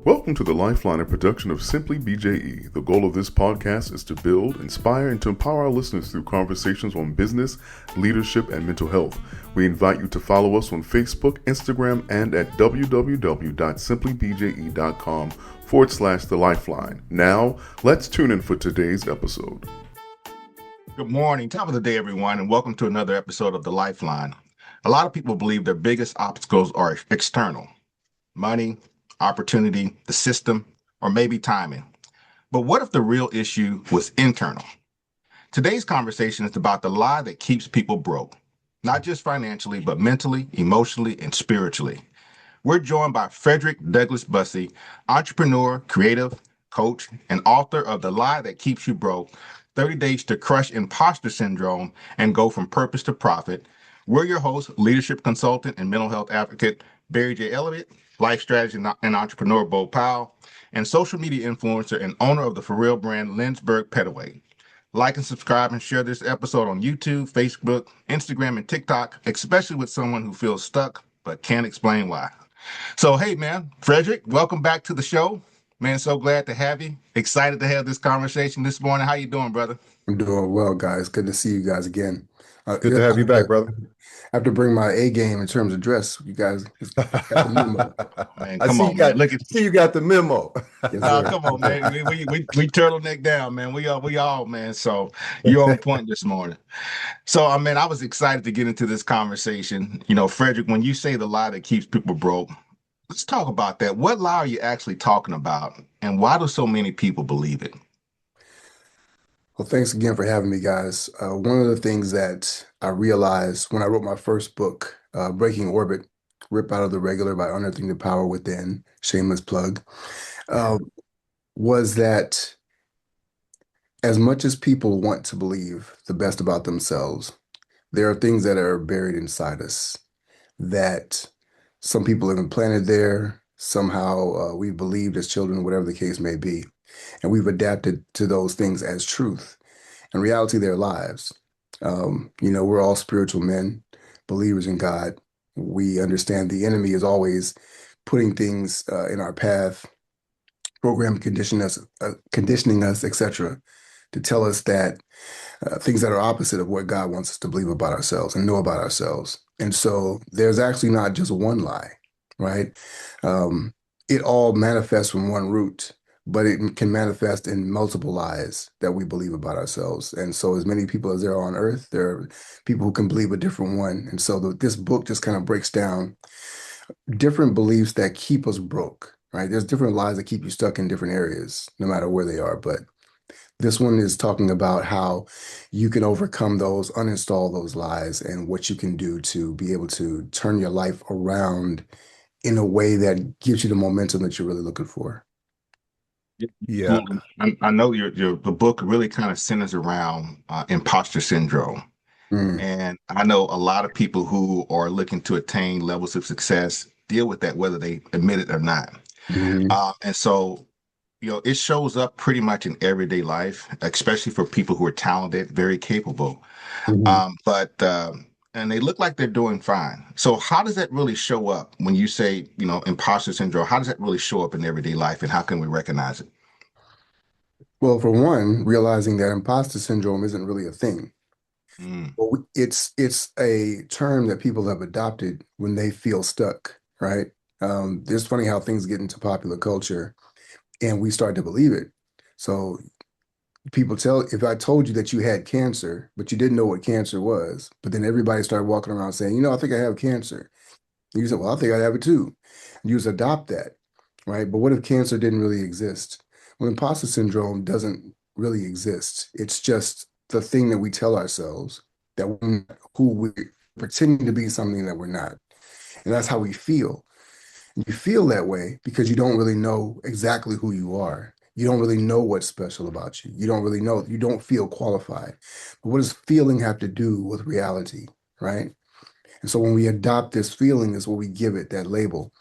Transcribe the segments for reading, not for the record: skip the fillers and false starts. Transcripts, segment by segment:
Welcome to the Lifeline, a production of Simply BJE. The goal of this podcast is to build, inspire, and to empower our listeners through conversations on business, leadership, and mental health. We invite you to follow us on Facebook, Instagram, and at www.simplybje.com/The Lifeline. Now, let's tune in for today's episode. Good morning, top of the day, everyone, and welcome to another episode of The Lifeline. A lot of people believe their biggest obstacles are external: money, opportunity, the system, or maybe timing. But what if the real issue was internal? Today's conversation is about the lie that keeps people broke, not just financially, but mentally, emotionally, and spiritually. We're joined by Fredrick Douglas Bussey, entrepreneur, creative, coach, and author of The Lie That Keeps You Broke, 30 Days to Crush Imposter Syndrome and Go From Purpose to Profit. We're your hosts, leadership consultant and mental health advocate Barry J. Elliott, life strategy and entrepreneur Bo Powell, and social media influencer and owner of the For Real brand Lynchburg Petaway. Like and subscribe and share this episode on YouTube, Facebook, Instagram, and TikTok, especially with someone who feels stuck but can't explain why. So, hey, man, Fredrick, welcome back to the show. Man, so glad to have you. Excited to have this conversation this morning. How you doing, brother? I'm doing well, guys. Good to see you guys again. Good to have you back, brother. I have to bring my A game in terms of dress. You guys got the memo. Man, come on, man. See, you got the memo. Yes, Come on, man. We turtleneck down, man. We all, man. So you're on point this morning. So, I mean, I was excited to get into this conversation. You know, Fredrick, when you say the lie that keeps people broke, let's talk about that. What lie are you actually talking about, and why do so many people believe it? Well, thanks again for having me, guys. One of the things that I realized when I wrote my first book, Breaking Orbit, Rip Out of the Regular by Unearthing the Power Within, shameless plug, was that as much as people want to believe the best about themselves, there are things that are buried inside us that some people have implanted there. Somehow we believed as children, whatever the case may be. And we've adapted to those things as truth. In reality, they're lies. We're all spiritual men, believers in God. We understand the enemy is always putting things in our path, conditioning us, etc., to tell us that things that are opposite of what God wants us to believe about ourselves and know about ourselves. And so there's actually not just one lie, right? It all manifests from one root, but it can manifest in multiple lies that we believe about ourselves. And so as many people as there are on earth, there are people who can believe a different one. And so this book just kind of breaks down different beliefs that keep us broke, right? There's different lies that keep you stuck in different areas, no matter where they are. But this one is talking about how you can overcome those, uninstall those lies, and what you can do to be able to turn your life around in a way that gives you the momentum that you're really looking for. Yeah. I know the book really kind of centers around imposter syndrome. And I know a lot of people who are looking to attain levels of success deal with that, whether they admit it or not. And so, it shows up pretty much in everyday life, especially for people who are talented, very capable. And they look like they're doing fine. So how does that really show up when you say, imposter syndrome? How does that really show up in everyday life, and how can we recognize it? Well, for one, realizing that imposter syndrome isn't really a thing. Well, it's a term that people have adopted when they feel stuck, right? It's funny how things get into popular culture and we start to believe it. So if I told you that you had cancer, but you didn't know what cancer was, but then everybody started walking around saying, I think I have cancer. And you said, well, I think I have it too. And you just adopt that, right? But what if cancer didn't really exist? Well, imposter syndrome doesn't really exist. It's just the thing that we tell ourselves that we're pretending to be something that we're not. And that's how we feel. And you feel that way because you don't really know exactly who you are. You don't really know what's special about you. You don't really know. You don't feel qualified. But what does feeling have to do with reality, right? And so when we adopt this feeling is what we give it, that label.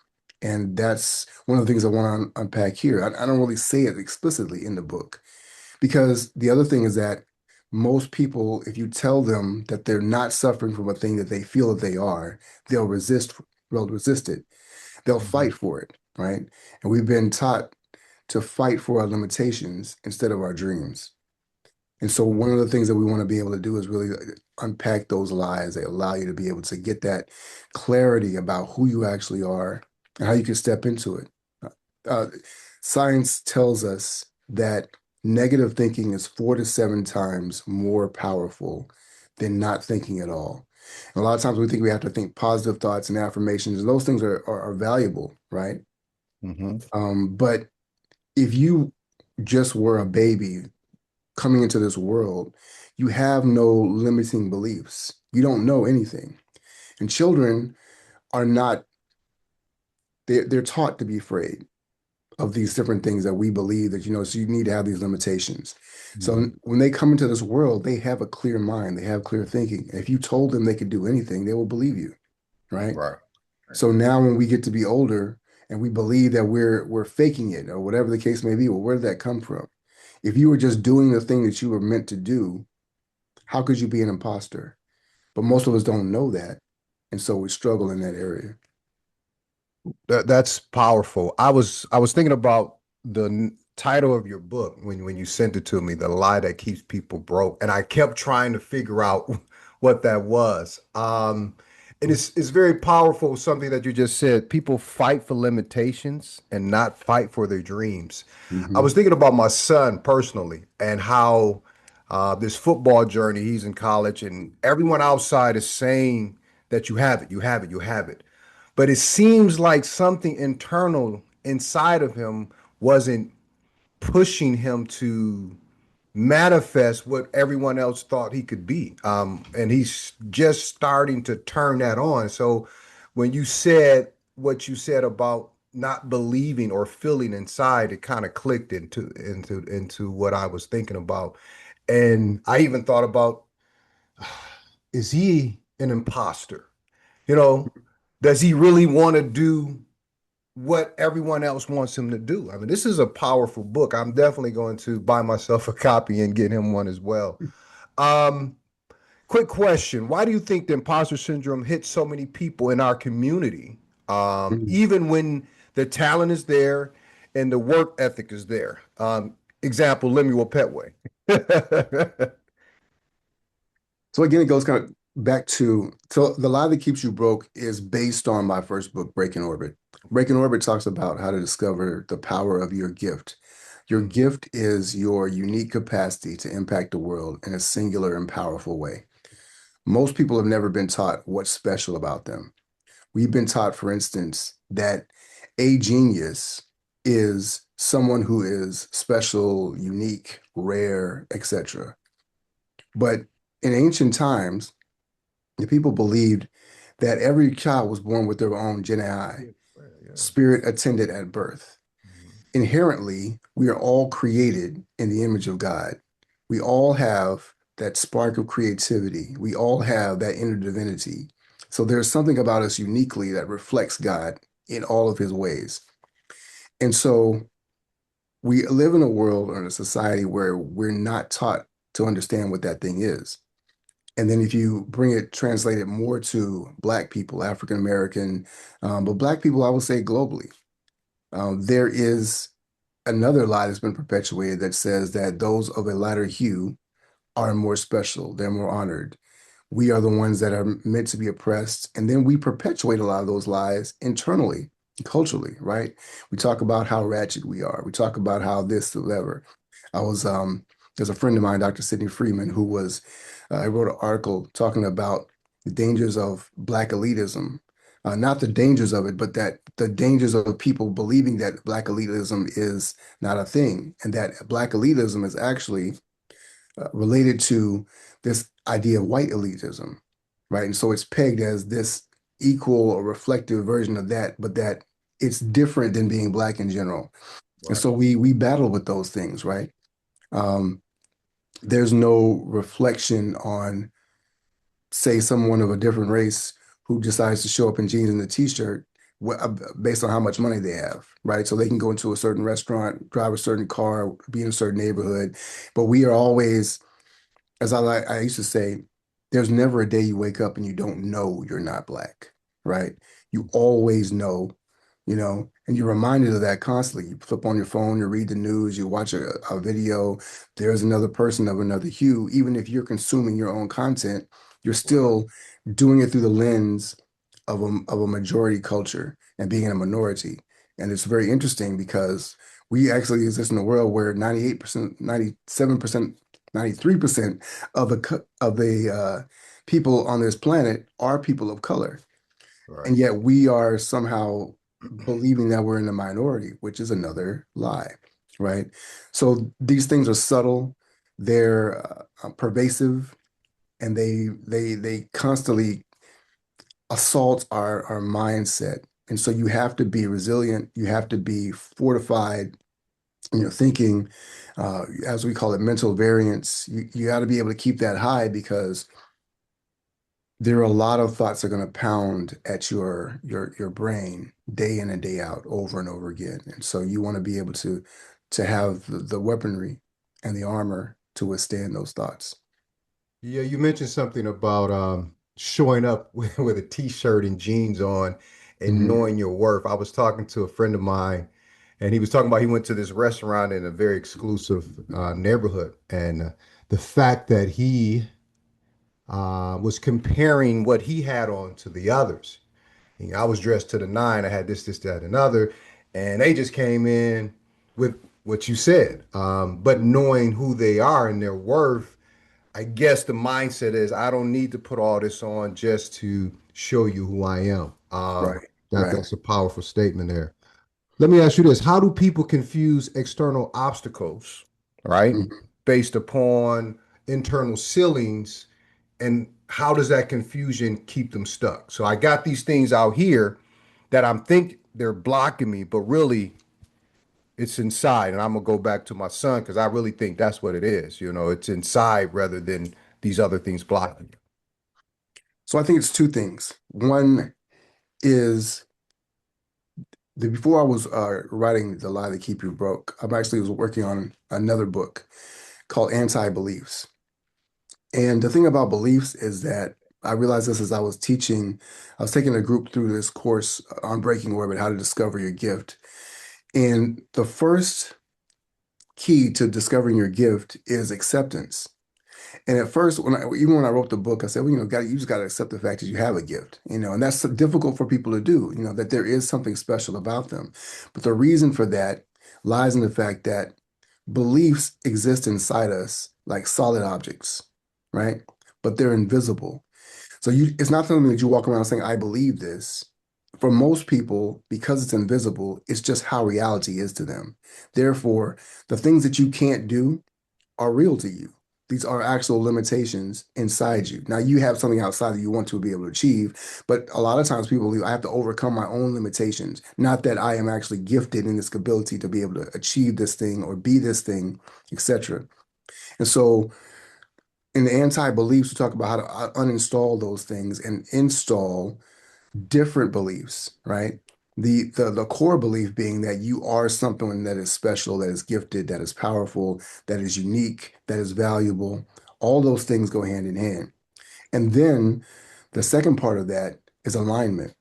And that's one of the things I want to unpack here. I don't really say it explicitly in the book because the other thing is that most people, if you tell them that they're not suffering from a thing that they feel that they are, they'll resist it. They'll fight for it. right? And we've been taught to fight for our limitations instead of our dreams. And so one of the things that we want to be able to do is really unpack those lies that allow you to be able to get that clarity about who you actually are and how you can step into it. Uh, Science tells us that negative thinking is 4 to 7 times more powerful than not thinking at all. And a lot of times we think we have to think positive thoughts and affirmations, and those things are valuable, right? Hmm. But if you just were a baby coming into this world, you have no limiting beliefs. You don't know anything. And children are not, they're taught to be afraid of these different things that we believe that, so you need to have these limitations. So when they come into this world, they have a clear mind, they have clear thinking. If you told them they could do anything, they will believe you, right? Right. So now when we get to be older and we believe that we're faking it or whatever the case may be, well, where did that come from? If you were just doing the thing that you were meant to do, how could you be an imposter? But most of us don't know that. And so we struggle in that area. That's powerful. I was thinking about the title of your book when you sent it to me, The Lie That Keeps People Broke, and I kept trying to figure out what that was. And it's very powerful, something that you just said. People fight for limitations and not fight for their dreams. I Hmm. was thinking about my son personally and how this football journey, he's in college, and everyone outside is saying that you have it, you have it, you have it. But it seems like something internal inside of him wasn't pushing him to manifest what everyone else thought he could be. And he's just starting to turn that on. So when you said what you said about not believing or feeling inside, it kind of clicked into what I was thinking about. And I even thought about, is he an imposter? You know, does he really want to do what everyone else wants him to do? I mean, this is a powerful book. I'm definitely going to buy myself a copy and get him one as well. Um, Quick question. Why do you think the imposter syndrome hits so many people in our community, even when the talent is there and the work ethic is there? Example, Lemuel Petway. So again, it goes kind of back to so the lie that keeps you broke is based on my first book, Breaking Orbit. Breaking Orbit talks about how to discover the power of your gift. Your gift is your unique capacity to impact the world in a singular and powerful way. Most people have never been taught what's special about them. We've been taught, for instance, that a genius is someone who is special, unique, rare, etc. But in ancient times, the people believed that every child was born with their own Yeah, genii, yeah. spirit attended at birth. Inherently, we are all created in the image of God. We all have that spark of creativity. We all have that inner divinity. So there's something about us uniquely that reflects God in all of his ways. And so we live in a world or in a society where we're not taught to understand what that thing is. And then if you bring it, translate it more to Black people, African American, but Black people, I would say globally, there is another lie that's been perpetuated that says that those of a lighter hue are more special, they're more honored. We are the ones that are meant to be oppressed. And then we perpetuate a lot of those lies internally, culturally, right? We talk about how ratchet we are. We talk about how this, whatever. I was, there's a friend of mine, Dr. Sidney Freeman, who was, I wrote an article talking about the dangers of Black elitism. Not the dangers of it, but that the dangers of people believing that Black elitism is not a thing, and that Black elitism is actually related to this idea of white elitism, right? And so it's pegged as this equal or reflective version of that, but that it's different than being Black in general. And Right. so we battle with those things, right? Um, there's no reflection on, say, someone of a different race who decides to show up in jeans and a t-shirt based on how much money they have, right? So they can go into a certain restaurant, drive a certain car, be in a certain neighborhood, but we are always, I used to say, there's never a day you wake up and you don't know you're not Black, right? You always know and you're reminded of that constantly. You flip on your phone, you read the news, you watch a video, there's another person of another hue. Even if you're consuming your own content, you're still doing it through the lens of a majority culture and being in a minority. And it's very interesting because we actually exist in a world where 98%, 97%, 93% of the people on this planet are people of color. Right. And yet we are somehow believing that we're in the minority, which is another lie, right? So these things are subtle, they're pervasive, and they constantly assault our mindset. And so you have to be resilient, you have to be fortified in your thinking, as we call it, mental variance. You got to be able to keep that high because there are a lot of thoughts that are going to pound at your brain day in and day out, over and over again. And so you want to be able to have the weaponry and the armor to withstand those thoughts. Yeah, you mentioned something about showing up with a t-shirt and jeans on and Mhm. knowing your worth. I was talking to a friend of mine, and he was talking about he went to this restaurant in a very exclusive neighborhood, and the fact that he was comparing what he had on to the others. I was dressed to the nine. I had this, that, and other, and they just came in with what you said. But knowing who they are and their worth, I guess the mindset is I don't need to put all this on just to show you who I am. Right, right. That's a powerful statement there. Let me ask you this. How do people confuse external obstacles, right, Mhm. based upon internal ceilings, and how does that confusion keep them stuck? So I got these things out here that I'm think they're blocking me, but really it's inside. And I'm gonna go back to my son because I really think that's what it is. It's inside rather than these other things blocking you. So I think it's two things. One is before I was writing The Lie That Keep You Broke, I actually was working on another book called Anti-Beliefs. And the thing about beliefs is that I realized this as I was taking a group through this course on breaking orbit, how to discover your gift. And the first key to discovering your gift is acceptance. And at first, even when I wrote the book, I said, well, you just got to accept the fact that you have a gift, and that's difficult for people to do, that there is something special about them. But the reason for that lies in the fact that beliefs exist inside us like solid objects, right? But they're invisible. So it's not something that you walk around saying, I believe this. For most people, because it's invisible, it's just how reality is to them. Therefore, the things that you can't do are real to you. These are actual limitations inside you. Now you have something outside that you want to be able to achieve, but a lot of times people believe I have to overcome my own limitations. Not that I am actually gifted in this ability to be able to achieve this thing or be this thing, etc. And so in the anti-beliefs, we talk about how to uninstall those things and install different beliefs, right? The core belief being that you are something that is special, that is gifted, that is powerful, that is unique, that is valuable. All those things go hand in hand. And then the second part of that is alignment.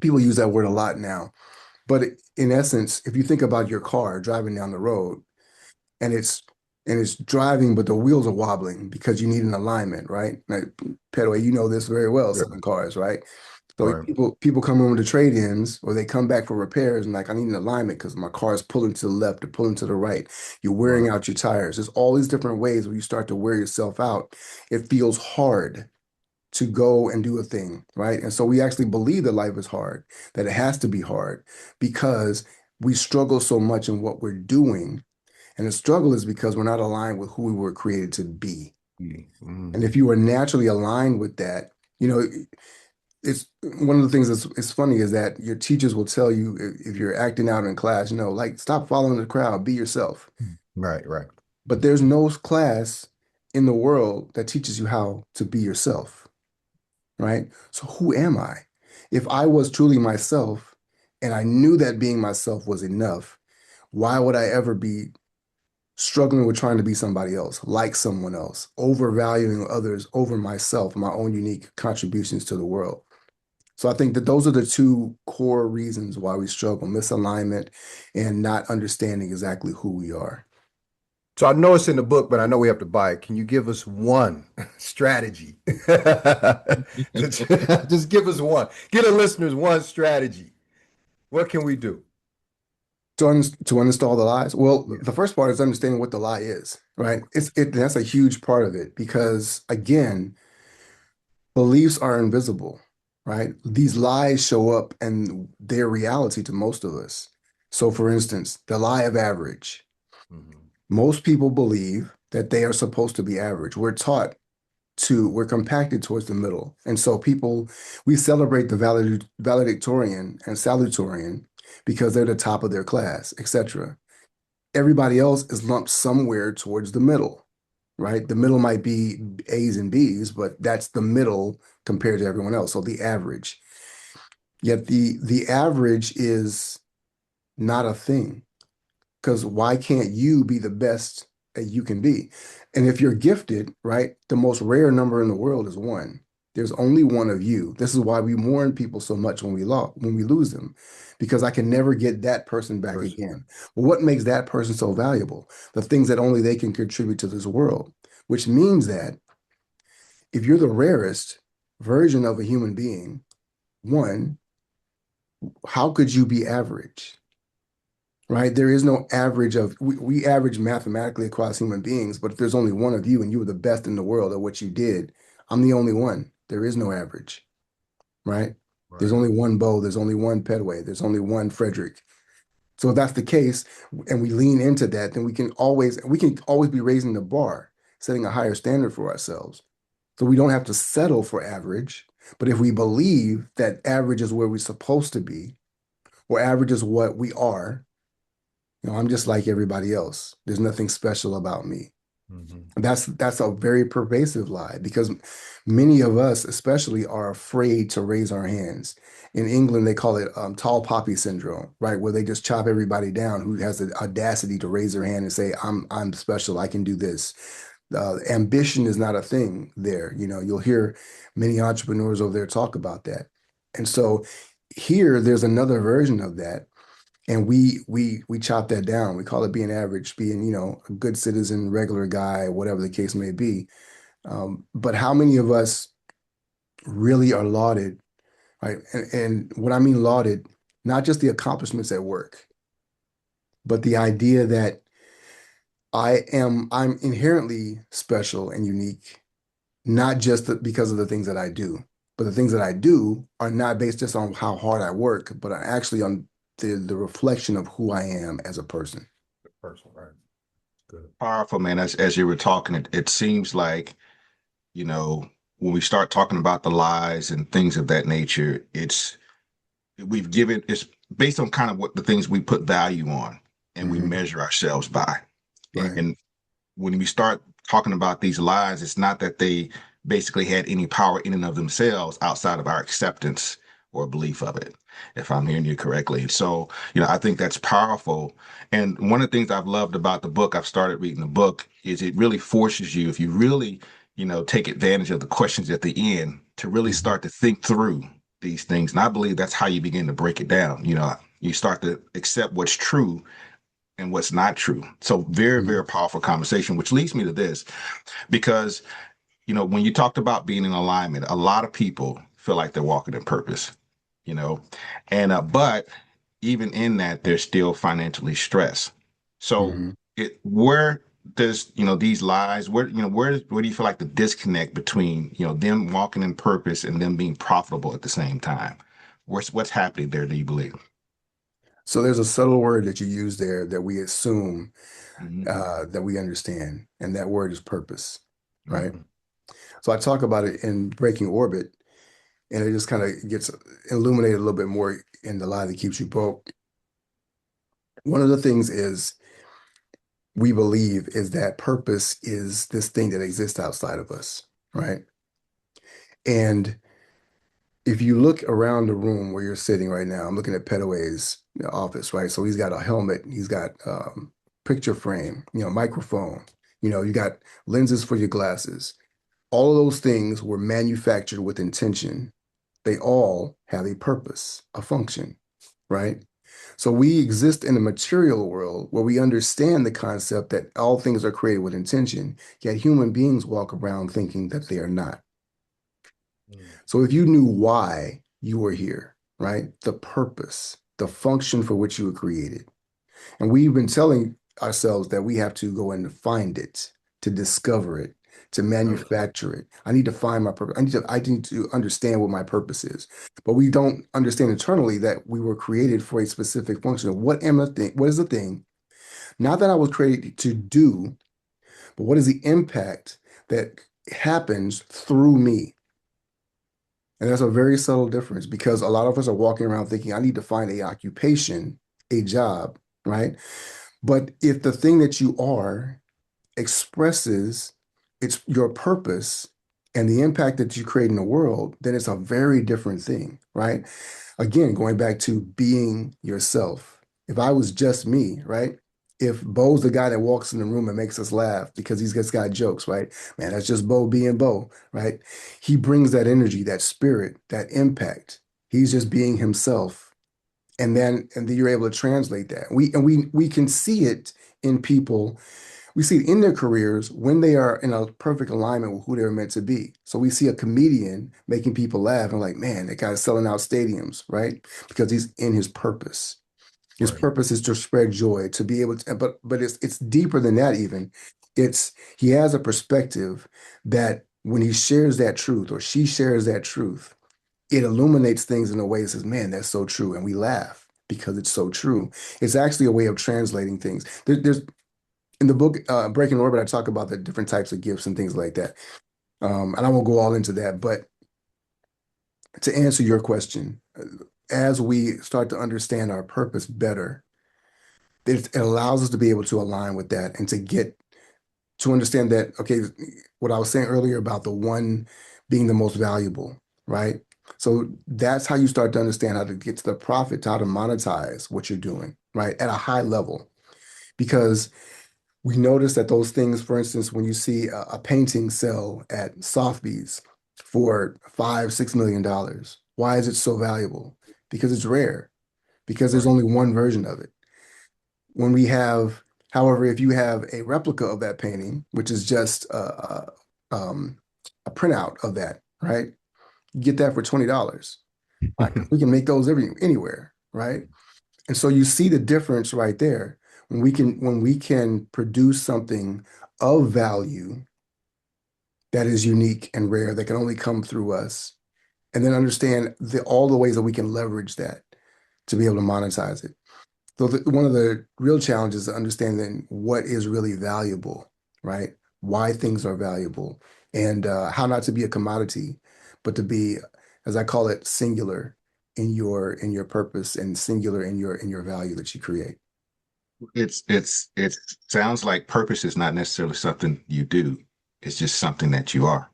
People use that word a lot now, but in essence, if you think about your car driving down the road and it's driving, but the wheels are wobbling because you need an alignment, right? Like, Petaway, you know this very well, Yeah. selling cars, right? So Right. people come in with the trade-ins or they come back for repairs and like, I need an alignment because my car is pulling to the left or pulling to the right. You're wearing Right. out your tires. There's all these different ways where you start to wear yourself out. It feels hard to go and do a thing, right? And so we actually believe that life is hard, that it has to be hard because we struggle so much in what we're doing. And the struggle is because we're not aligned with who we were created to be. And Mhm. if you are naturally aligned with that, you know, it's one of the things that's it's funny is that your teachers will tell you if you're acting out in class, like stop following the crowd, be yourself. Right. Right. But there's no class in the world that teaches you how to be yourself, right? So who am I? If I was truly myself and I knew that being myself was enough, why would I ever be struggling with trying to be somebody else, like someone else, overvaluing others over myself, my own unique contributions to the world? So I think that those are the two core reasons why we struggle: misalignment and not understanding exactly who we are. So I know it's in the book, but I know we have to buy it. Can you give us one strategy? Just give us one. Give the listeners one strategy. What can we do? To uninstall the lies? Well, Yeah. the first part is understanding what the lie is, right? That's a huge part of it because again, beliefs are invisible, right? These lies show up and they're reality to most of us. So for instance, the lie of average. Mhm. Most people believe that they are supposed to be average. We're compacted towards the middle. And so we celebrate the valedictorian and salutatorian because they're the top of their class, etc. Everybody else is lumped somewhere towards the middle, right? The middle might be A's and B's, but that's the middle compared to everyone else. So the average. Yet the average is not a thing. Because why can't you be the best that you can be? And if you're gifted, right, the most rare number in the world is one. There's only one of you. This is why we mourn people so much when we lose them, because I can never get that person back Person. again. Well, what makes that person so valuable? The things that only they can contribute to this world, which means that if you're the rarest version of a human being, one, how could you be average? Right? There is no average we average mathematically across human beings, but if there's only one of you and you were the best in the world at what you did, I'm the only one. There is no average, right? There's Right. only one Bo, there's only one Pedway, there's only one Fredrick. So if that's the case, and we lean into that, then we can always be raising the bar, setting a higher standard for ourselves. So we don't have to settle for average. But if we believe that average is where we're supposed to be, or average is what we are, I'm just like everybody else. There's nothing special about me. Mhm. That's a very pervasive lie because many of us, especially, are afraid to raise our hands. In England, they call it tall poppy syndrome, right? Where they just chop everybody down who has the audacity to raise their hand and say, I'm special. I can do this." Ambition is not a thing there. You'll hear many entrepreneurs over there talk about that. And so here, there's another version of that, and we chop that down. We call it being average, being, a good citizen, regular guy, whatever the case may be. But how many of us really are lauded, right? And what I mean lauded, not just the accomplishments at work, but the idea that I'm inherently special and unique, not just because of the things that I do, but the things that I do are not based just on how hard I work, but are actually on the reflection of who I am as a person. Person, right. Good. Powerful, man. As you were talking, it seems like, you know, when we start talking about the lies and things of that nature, it's based on kind of what the things we put value on and we Hmm. measure ourselves by. Right. And when we start talking about these lies, it's not that they basically had any power in and of themselves outside of our acceptance or belief of it, if I'm hearing you correctly. So, I think that's powerful. And one of the things I've loved about the book, I've started reading the book, is it really forces you, if you really, take advantage of the questions at the end, to really Mhm. start to think through these things. And I believe that's how you begin to break it down. You start to accept what's true and what's not true. So very, very Mhm. powerful conversation, which leads me to this, because, when you talked about being in alignment, a lot of people feel like they're walking in purpose, you know, but even in that, they're still financially stressed. So Mhm. where does, these lies, where do you feel like the disconnect between, them walking in purpose and them being profitable at the same time? What's happening there, do you believe? So there's a subtle word that you use there that we assume Hmm. that we understand, and that word is purpose, right? Mhm. So I talk about it in Breaking Orbit, and it just kind of gets illuminated a little bit more in the lie that keeps you broke. One of the things is we believe is that purpose is this thing that exists outside of us, right? And if you look around the room where you're sitting right now, I'm looking at Petaway's office, right? So he's got a helmet, he's got picture frame, microphone, you got lenses for your glasses. All of those things were manufactured with intention they all have a purpose, a function, right? So we exist in a material world where we understand the concept that all things are created with intention, yet human beings walk around thinking that they are not. Mm. So if you knew why you were here, right? The purpose, the function for which you were created. And we've been telling ourselves that we have to go and find it, to discover it, to manufacture it. I need to find my purpose. I need to understand what my purpose is. But we don't understand internally that we were created for a specific function. What am I thing? What is the thing? Not that I was created to do, but what is the impact that happens through me? And that's a very subtle difference because a lot of us are walking around thinking, I need to find a occupation, a job, right? But if the thing that you are expresses it's your purpose and the impact that you create in the world, then it's a very different thing, right? Again, going back to being yourself. If I was just me, right? If Bo's the guy that walks in the room and makes us laugh because he's just got jokes, right? Man, that's just Bo being Bo, right? He brings that energy, that spirit, that impact. He's just being himself. And then you're able to translate that. We can see it in people. We see it in their careers when they are in a perfect alignment with who they're meant to be. So we see a comedian making people laugh and like, man, that guy's selling out stadiums, right? Because he's in his purpose. His Right. purpose is to spread joy, to be able to, but it's deeper than that even. It's he has a perspective that when he shares that truth or she shares that truth, it illuminates things in a way that says, man, that's so true. And we laugh because it's so true. It's actually a way of translating things. There's in the book Breaking Orbit, I talk about the different types of gifts and things like that. And I won't go all into that, but to answer your question, as we start to understand our purpose better, it allows us to be able to align with that and to get to understand that, okay, what I was saying earlier about the one being the most valuable, right? So that's how you start to understand how to get to the profit, to how to monetize what you're doing, right? At a high level. Because we notice that those things, for instance, when you see a painting sell at Sotheby's for $5, $6 million, why is it so valuable? Because it's rare, because there's Right. only one version of it. When we have, however, if you have a replica of that painting, which is just a printout of that, right? You get that for $20. Right? We can make those anywhere, right? And so you see the difference right there. When we can produce something of value that is unique and rare that can only come through us, and then understand all the ways that we can leverage that to be able to monetize it. So one of the real challenges is understanding what is really valuable, right? Why things are valuable, and how not to be a commodity, but to be, as I call it, singular in your purpose and singular in your value that you create. It sounds like purpose is not necessarily something you do. It's just something that you are.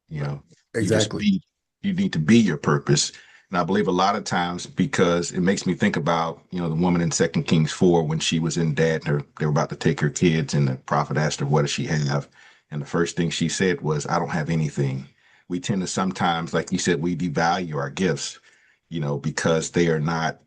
You Right. know, you just Exactly. be, you need to be your purpose. And I believe a lot of times because it makes me think about, the woman in Second Kings 4 when she was in debt and they were about to take her kids and the prophet asked her, what does she have? And the first thing she said was, I don't have anything. We tend to sometimes, like you said, we devalue our gifts, because they are not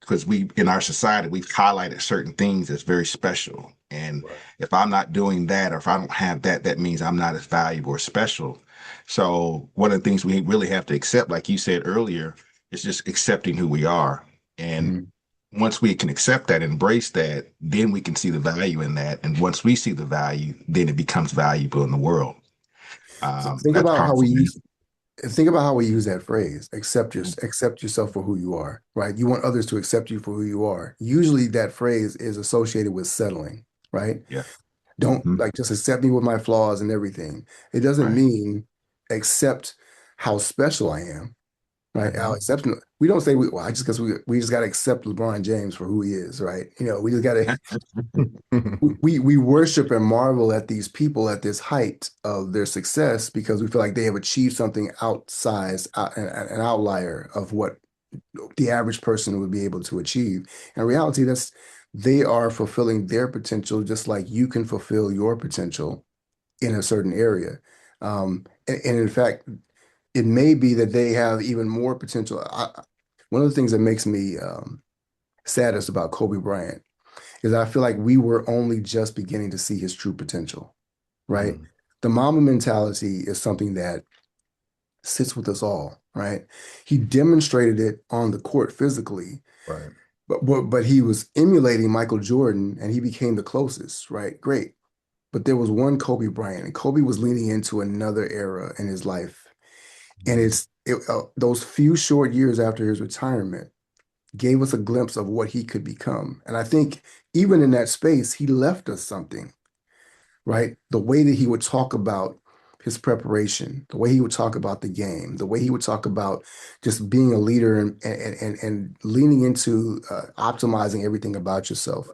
because we in our society we've highlighted certain things as very special, and Right. if I'm not doing that or if I don't have that, that means I'm not as valuable or special. So one of the things we really have to accept, like you said earlier, is just accepting who we are. And Mhm. once we can accept that, embrace that, then we can see the value in that, and once we see the value, then it becomes valuable in the world. So think That's about how powerful, we man. use that phrase, accept yourself for who you are, right? You want others to accept you for who you are. Usually that phrase is associated with settling, right? Yeah. Don't Mhm. like just accept me with my flaws and everything. It doesn't Right. mean accept how special I am, right? Our Mhm. exception. We don't say well, I just because we just got to accept LeBron James for who he is, right? We just got to we worship and marvel at these people at this height of their success because we feel like they have achieved something outsized, an outlier of what the average person would be able to achieve. In reality, they are fulfilling their potential just like you can fulfill your potential in a certain area. And in fact, it may be that they have even more potential. One of the things that makes me saddest about Kobe Bryant is I feel like we were only just beginning to see his true potential, right? Mm, The Mamba mentality is something that sits with us all, right? He demonstrated it on the court physically, right. but he was emulating Michael Jordan and he became the closest, right? Great. But there was one Kobe Bryant, and Kobe was leaning into another era in his life. And Mm, those few short years after his retirement gave us a glimpse of what he could become. And I think even in that space, he left us something, right? The way that he would talk about his preparation, the way he would talk about the game, the way he would talk about just being a leader and leaning into optimizing everything about yourself.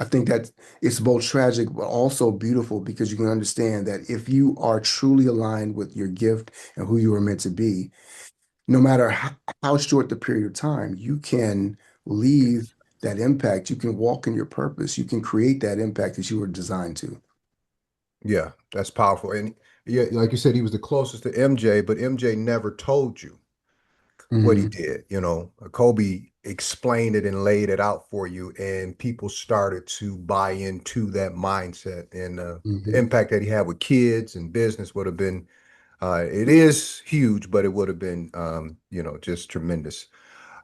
I think that it's both tragic but also beautiful because you can understand that if you are truly aligned with your gift and who you are meant to be, no matter how short the period of time, you can leave that impact. You can walk in your purpose. You can create that impact that you were designed to. yeah, that's powerful. And yeah, like you said, he was the closest to MJ, but MJ never told you what he Hmm. did. Kobe explained it and laid it out for you, and people started to buy into that mindset. And the Hmm. impact that he had with kids and business would have been, it is huge, but it would have been, just tremendous.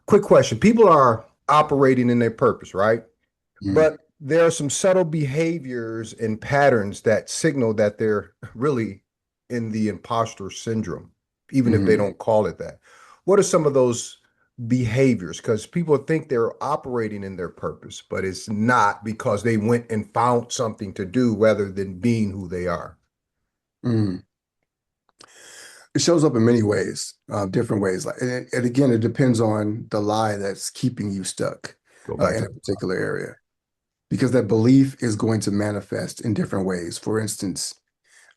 Quick question. People are operating in their purpose, right? Hmm. But there are some subtle behaviors and patterns that signal that they're really in the imposter syndrome, even if they Hmm. don't call it that. What are some of those behaviors? Because people think they're operating in their purpose, but it's not because they went and found something to do rather than being who they are. Hmm. It shows up in many ways, different ways. Like, and again, it depends on the lie that's keeping you stuck Go back in to a particular area, because that belief is going to manifest in different ways. For instance,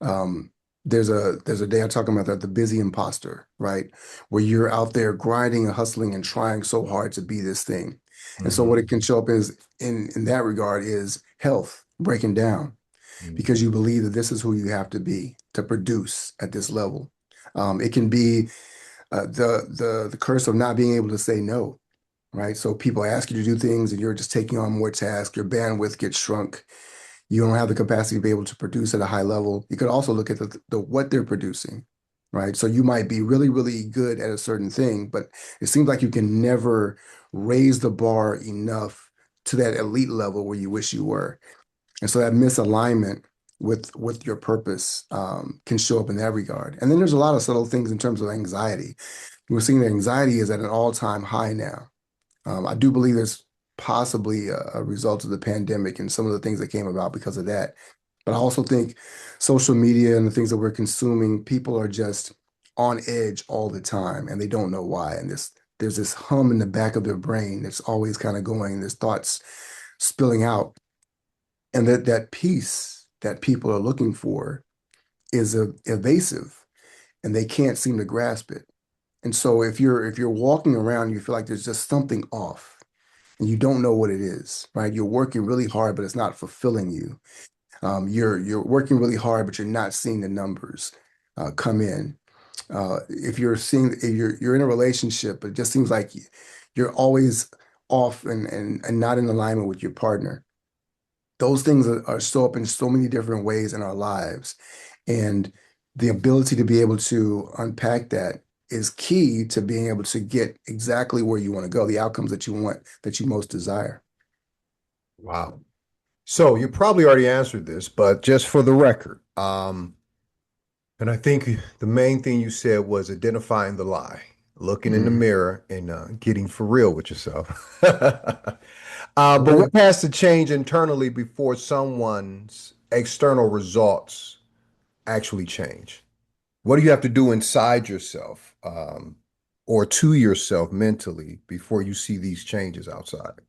Um, there's a day I'm talking about that the busy imposter, right? Where you're out there grinding and hustling and trying so hard to be this thing. And so Mhm. what it can show up is in that regard is health breaking down Mhm. because you believe that this is who you have to be to produce at this level. It can be the curse of not being able to say no, right? So people ask you to do things and you're just taking on more tasks, your bandwidth gets shrunk, you don't have the capacity to be able to produce at a high level. You could also look at the what they're producing, right? So you might be really, really good at a certain thing, but it seems like you can never raise the bar enough to that elite level where you wish you were. And so that misalignment with your purpose can show up in that regard. And then there's a lot of subtle things in terms of anxiety. We're seeing that anxiety is at an all-time high now. I do believe there's possibly a result of the pandemic and some of the things that came about because of that. But I also think social media and the things that we're consuming, people are just on edge all the time and they don't know why. And there's this hum in the back of their brain that's always kind of going, there's thoughts spilling out. And that peace that people are looking for is evasive and they can't seem to grasp it. And so if you're walking around, you feel like there's just something off and you don't know what it is, right? You're working really hard, but it's not fulfilling you. You're working really hard, but you're not seeing the numbers come in. If you're in a relationship, but it just seems like you're always off and not in alignment with your partner. Those things are show up in so many different ways in our lives, and the ability to be able to unpack that is key to being able to get exactly where you want to go, the outcomes that you want, that you most desire. Wow. So you probably already answered this, but just for the record, and I think the main thing you said was identifying the lie, looking in the Mhm. mirror and getting for real with yourself. But Okay. what has to change internally before someone's external results actually change? What do you have to do inside yourself, or to yourself mentally before you see these changes outside?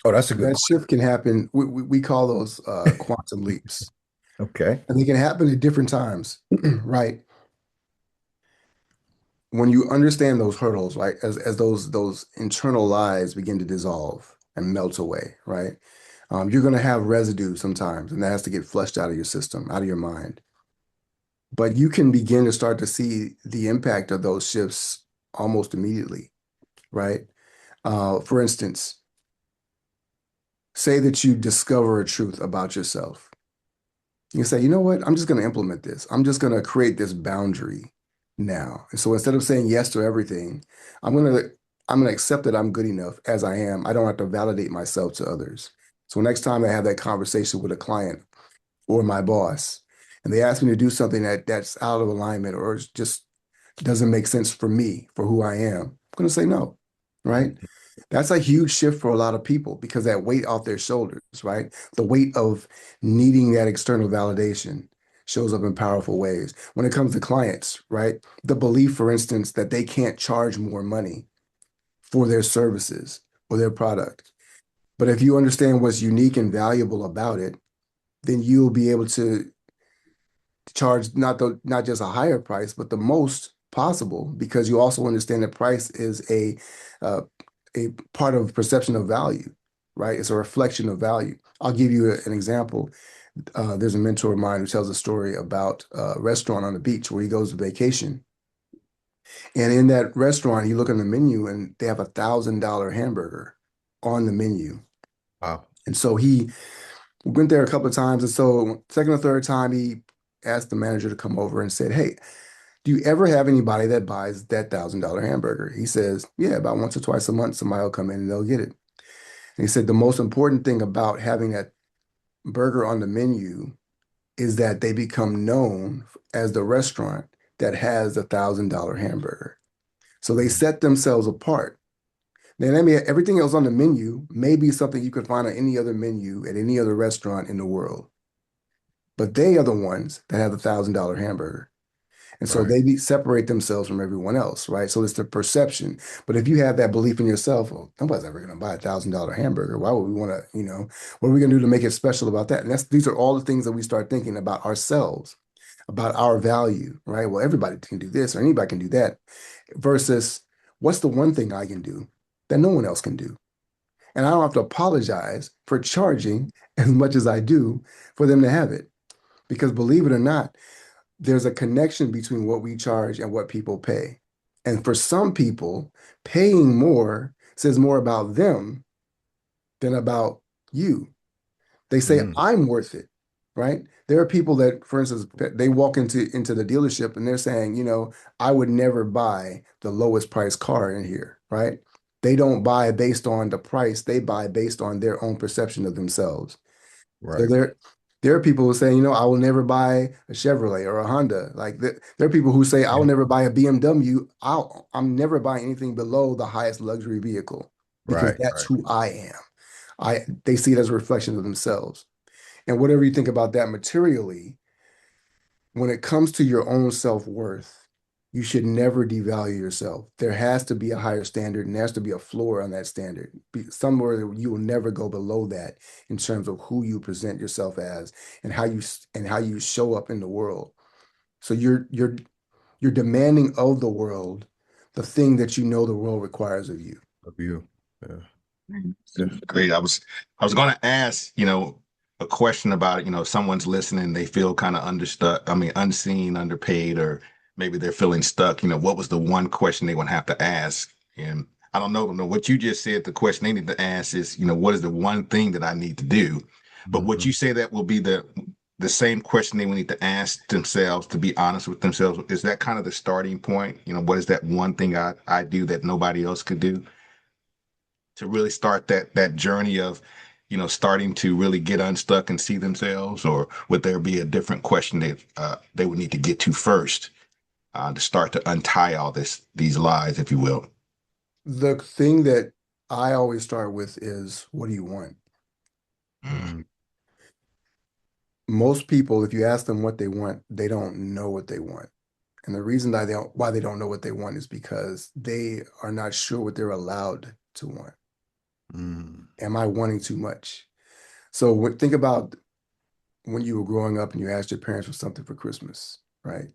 Oh, that's a good That question. shift can happen. We call those quantum leaps, Okay. and they can happen at different times, right? When you understand those hurdles, right, as those internal lies begin to dissolve and melt away, right? You're going to have residue sometimes, and that has to get flushed out of your system, out of your mind. But you can begin to start to see the impact of those shifts almost immediately, right? For instance, say that you discover a truth about yourself. You say, you know what? I'm just going to implement this. I'm just going to create this boundary now. And so instead of saying yes to everything, I'm going to I'm going to accept that I'm good enough as I am. I don't have to validate myself to others. So next time I have that conversation with a client or my boss, and they ask me to do something that's out of alignment or just doesn't make sense for me, for who I am, I'm going to say no, right? That's a huge shift for a lot of people because that weight off their shoulders, right? The weight of needing that external validation shows up in powerful ways. When it comes to clients, right? The belief, for instance, that they can't charge more money for their services or their product. But if you understand what's unique and valuable about it, then you'll be able to charge not just a higher price, but the most possible because you also understand that price is uh, a part of perception of value, right? It's a reflection of value. I'll give you an example. There's a mentor of mine who tells a story about a restaurant on the beach where he goes to vacation. And in that restaurant, you look on the menu and they have $1,000 hamburger on the menu. Wow. And so he went there a couple of times. And so second or third time, he asked the manager to come over and said, hey, do you ever have anybody that buys that $1,000 hamburger? He says, yeah, about once or twice a month, somebody will come in and they'll get it. And he said, the most important thing about having that burger on the menu is that they become known as the restaurant that has the $1,000 hamburger. So they set themselves apart. Now, I mean, everything else on the menu may be something you could find on any other menu at any other restaurant in the world. But they are the ones that have the $1,000 hamburger. And so Right. they separate themselves from everyone else, right? So it's the perception. But if you have that belief in yourself, well, nobody's ever going to buy $1,000 hamburger. Why would we want to, what are we going to do to make it special about that? And these are all the things that we start thinking about ourselves, about our value, right? Well, everybody can do this or anybody can do that versus what's the one thing I can do that no one else can do? And I don't have to apologize for charging as much as I do for them to have it. Because believe it or not, there's a connection between what we charge and what people pay. And for some people, paying more says more about them than about you. They say, Mm. I'm worth it, right? There are people that, for instance, they walk into the dealership and they're saying, I would never buy the lowest price car in here, right? They don't buy based on the price, they buy based on their own perception of themselves. So Right. there are people who say, I will never buy a Chevrolet or a Honda. Like there are people who say, I will never buy a BMW. I'm never buying anything below the highest luxury vehicle because Right. that's Right. who I am. They see it as a reflection of themselves. And whatever you think about that materially, when it comes to your own self-worth, you should never devalue yourself. There has to be a higher standard and there has to be a floor on that standard. Somewhere that you will never go below that in terms of who you present yourself as and how you show up in the world. So you're demanding of the world the thing that you know the world requires of you. Of you. Yeah. Great. I was going to ask, a question about, if someone's listening, they feel kind of understuck, I mean, unseen, underpaid, or maybe they're feeling stuck. What was the one question they would have to ask? And I don't know, what you just said, the question they need to ask is, what is the one thing that I need to do? But what Mhm. you say that will be the same question they will need to ask themselves to be honest with themselves. Is that kind of the starting point? What is that one thing I do that nobody else could do? To really start that journey of starting to really get unstuck and see themsels, or would there be a different question that they would need to get to first to start to untie all these lies, if you will? The thing that I always start with is, what do you want? Mm. Mm. Most people, if you ask them what they want, they don't know what they want. And the reason why they don't know what they want is because they are not sure what they're allowed to want. Mm. Am I wanting too much? So think about when you were growing up and you asked your parents for something for Christmas, right?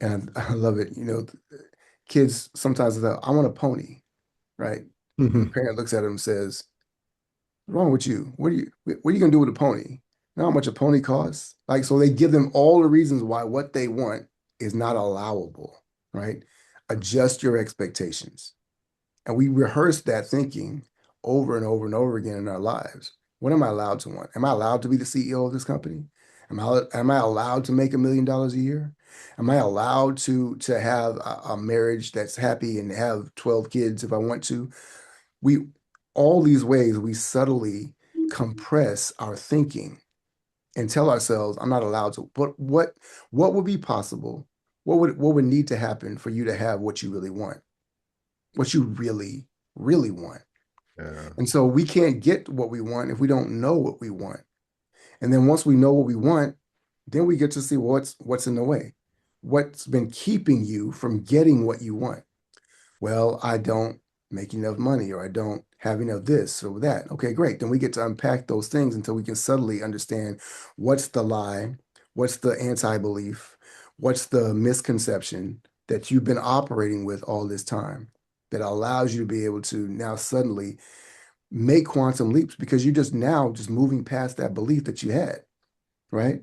And I love it. Kids sometimes say, I want a pony, right? And the Mhm. parent looks at them and says, What's wrong with you? What are you gonna do with a pony? You know how much a pony costs? Like, so they give them all the reasons why what they want is not allowable, right? Adjust your expectations. And we rehearse that thinking over and over and over again in our lives. What am I allowed to want? Am I allowed to be the CEO of this company? Am I allowed to make $1 million a year? Am I allowed to have a marriage that's happy and have 12 kids if I want to? We all these ways we subtly compress our thinking and tell ourselves, I'm not allowed to. But what would be possible? What would need to happen for you to have what you really want? What you really, really want. Yeah. And so we can't get what we want if we don't know what we want. And then once we know what we want, then we get to see what's in the way. What's been keeping you from getting what you want? Well, I don't make enough money, or I don't have enough this or that. Okay, great. Then we get to unpack those things until we can subtly understand what's the lie, what's the anti-belief, what's the misconception that you've been operating with all this time that allows you to be able to now suddenly make quantum leaps because you're just now just moving past that belief that you had, right?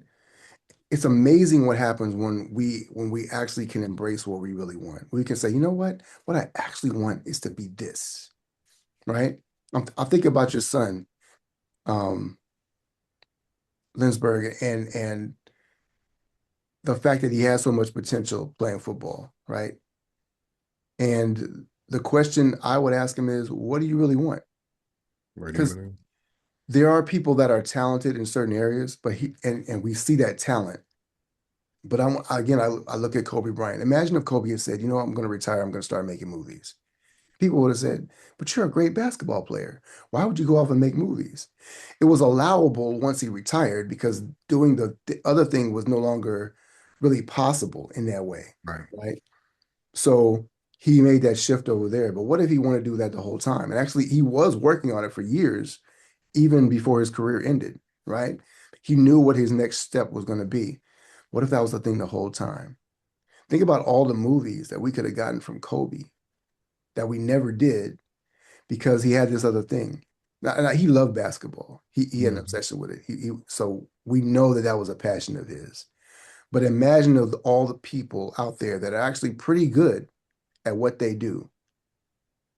It's amazing what happens when we actually can embrace what we really want. We can say, you know what I actually want is to be this, right? I think about your son, um, Linsberg, and the fact that he has so much potential playing football, right? And the question I would ask him is, what do you really want? Where do you Because really? there are people that are talented in certain areas, but and we see that talent. But I look at Kobe Bryant. Imagine if Kobe had said, you know what, I'm going to retire. I'm going to start making movies. People would have said, but you're a great basketball player. Why would you go off and make movies? It was allowable once he retired because doing the other thing was no longer really possible in that way, Right. right? So he made that shift over there. But what if he wanted to do that the whole time? And actually, he was working on it for years, even before his career ended, right? He knew what his next step was going to be. What if that was the thing the whole time? Think about all the movies that we could have gotten from Kobe that we never did because he had this other thing. Now, he loved basketball. He had an Mhm. obsession with it. So we know that that was a passion of his. But imagine of all the people out there that are actually pretty good at what they do,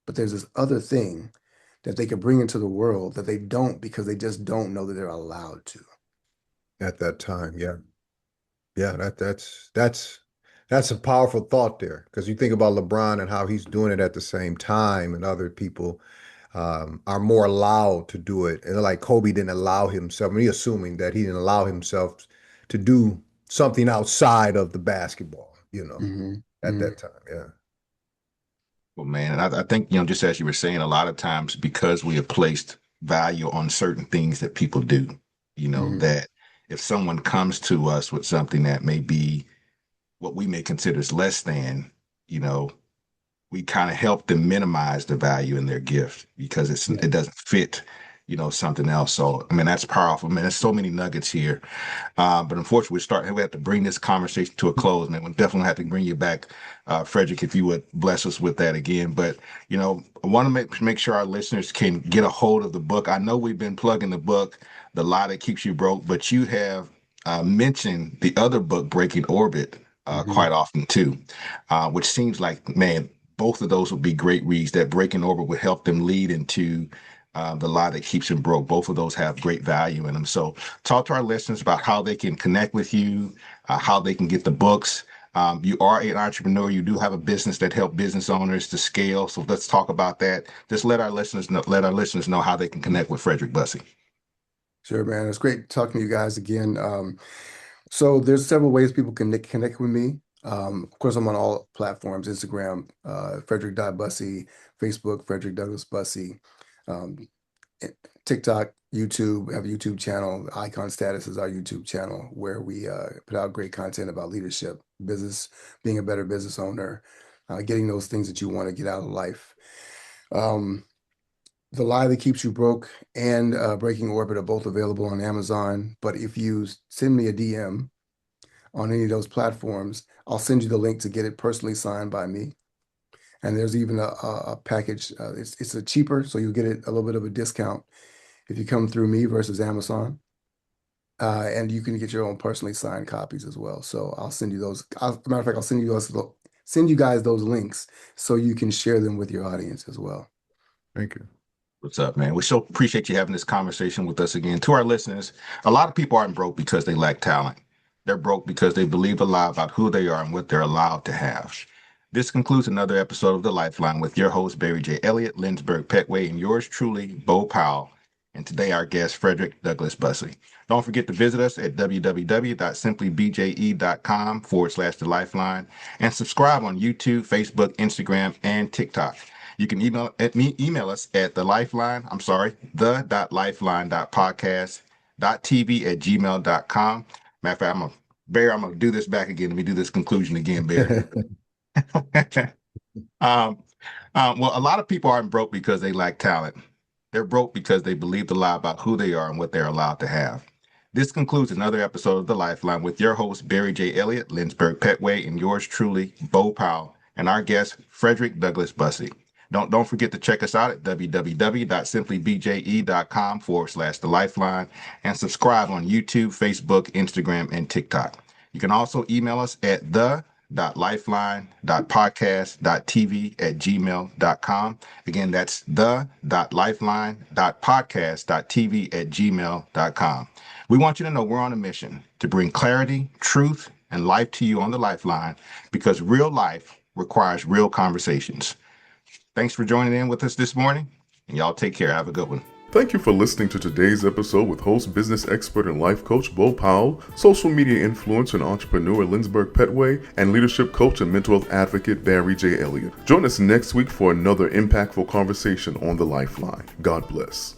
but there's this other thing that they could bring into the world that they don't because they just don't know that they're allowed to. At that time, yeah. Yeah, that's a powerful thought there because you think about LeBron and how he's doing it at the same time, and other people are more allowed to do it. And like Kobe didn't allow himself, I mean, assuming that he didn't allow himself to do something outside of the basketball, Hmm. at Hmm. that time. Yeah. Well, man, and I think, just as you were saying, a lot of times because we have placed value on certain things that people do, Hmm. that if someone comes to us with something that may be what we may consider as less than, you know, we kind of help them minimize the value in their gift because Yeah. it doesn't fit, something else. So, I mean, that's powerful. Man, there's so many nuggets here. But unfortunately, we have to bring this conversation to a close, man. We'll definitely have to bring you back, Frederick, if you would bless us with that again. But I want to make sure our listeners can get a hold of the book. I know we've been plugging the book, The Lie That Keeps You Broke, but you have mentioned the other book, Breaking Orbit, Hmm. quite often too, which seems like, man, both of those would be great reads. That Breaking Orbit would help them lead into the lie that keeps them broke. Both of those have great value in them. So talk to our listeners about how they can connect with you, how they can get the books. You are an entrepreneur. You do have a business that help business owners to scale. So let's talk about that. Just let our listeners know how they can connect with Fredrick Bussey. Sure, man. It's great talking to you guys again. So there's several ways people can connect with me. Of course, I'm on all platforms: Instagram, Fredrick Bussey, Facebook, Fredrick Douglas Bussey, um, eh, TikTok, YouTube. We have a YouTube channel. Icon Status is our YouTube channel where we put out great content about leadership, business, being a better business owner, getting those things that you want to get out of life. Um, the Lie That Keeps You Broke and Breaking Orbit are both available on Amazon. But if you send me a DM on any of those platforms, I'll send you the link to get it personally signed by me. And there's even a package. It's a cheaper, so you'll get it a little bit of a discount if you come through me versus Amazon. And you can get your own personally signed copies as well. So I'll send you those. Matter of fact, I'll send you guys those links so you can share them with your audience as well. Thank you. What's up, man? We so appreciate you having this conversation with us again. To our listeners, a lot of people aren't broke because they lack talent. They're broke because they believe a lie about who they are and what they're allowed to have. This concludes another episode of The Lifeline with your host, Barry J. Elliott, Lindsberg Petway, and yours truly, Bo Powell. And today, our guest, Fredrick Douglas Bussey. Don't forget to visit us at www.simplybje.com/The Lifeline and subscribe on YouTube, Facebook, Instagram, and TikTok. You can email us at the.lifeline.podcast.tv@gmail.com. Matter of fact, I'm gonna do this back again. Let me do this conclusion again, Barry. Well, a lot of people aren't broke because they lack talent. They're broke because they believe the lie about who they are and what they're allowed to have. This concludes another episode of The Lifeline with your host, Barry J. Elliott, Lindsberg Petway, and yours truly, Bo Powell, and our guest, Fredrick Douglas Bussey. Don't forget to check us out at www.simplybje.com/The Lifeline and subscribe on YouTube, Facebook, Instagram, and TikTok. You can also email us at the.lifeline.podcast.tv@gmail.com. Again, that's the.lifeline.podcast.tv@gmail.com. We want you to know we're on a mission to bring clarity, truth, and life to you on the Lifeline because real life requires real conversations. Thanks for joining in with us this morning, and y'all take care. Have a good one. Thank you for listening to today's episode with host, business expert, and life coach Bo Powell, social media influencer and entrepreneur Lindsberg Petway, and leadership coach and mental health advocate Barry J. Elliott. Join us next week for another impactful conversation on The Lifeline. God bless.